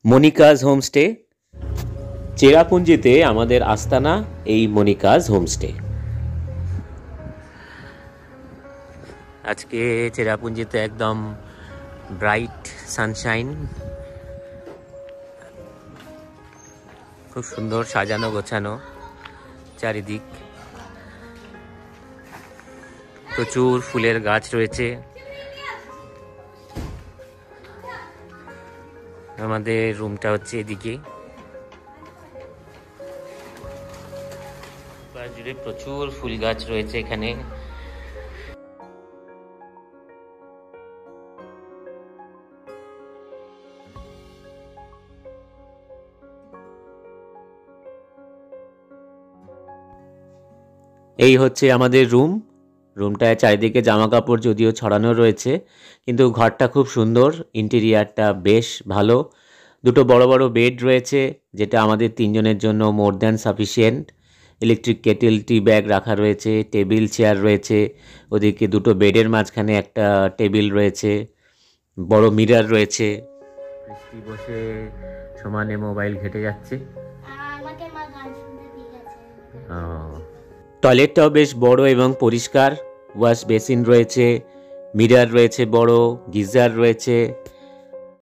মনিকাজ homestay. চেরাপুঞ্জিতে আমাদের আস্তানা এই মনিকাজ হোমস্টে। আজকে চেরাপুঞ্জিতে একদম ব্রাইট সানশাইন, খুব সুন্দর সাজানো গোছানো চারিদিক, প্রচুর ফুলের গাছ রয়েছে। আমাদের রুমটা হচ্ছে এদিকে, জুড়ে প্রচুর ফুল গাছ রয়েছে এখানে। এই হচ্ছে আমাদের রুমটায় চারিদিকে জামা কাপড় যদিও ছড়ানো রয়েছে, কিন্তু ঘরটা খুব সুন্দর, ইন্টেরিয়ারটা বেশ ভালো। দুটো বড় বড় বেড রয়েছে, যেটা আমাদের তিনজনের জন্য more than sufficient. Electric kettle, tea bag রাখা রয়েছে, টেবিল চেয়ার রয়েছে, ওদিকে দুটো বেডের মাঝখানে একটা টেবিল রয়েছে, বড় মিরর রয়েছে। বৃষ্টি বসে সমানে মোবাইল ঘেটে যাচ্ছে। টয়লেটটাও বেশ বড় এবং পরিষ্কার, ওয়াশ বেসিন রয়েছে, মিরর রয়েছে, বড় গিজার রয়েছে,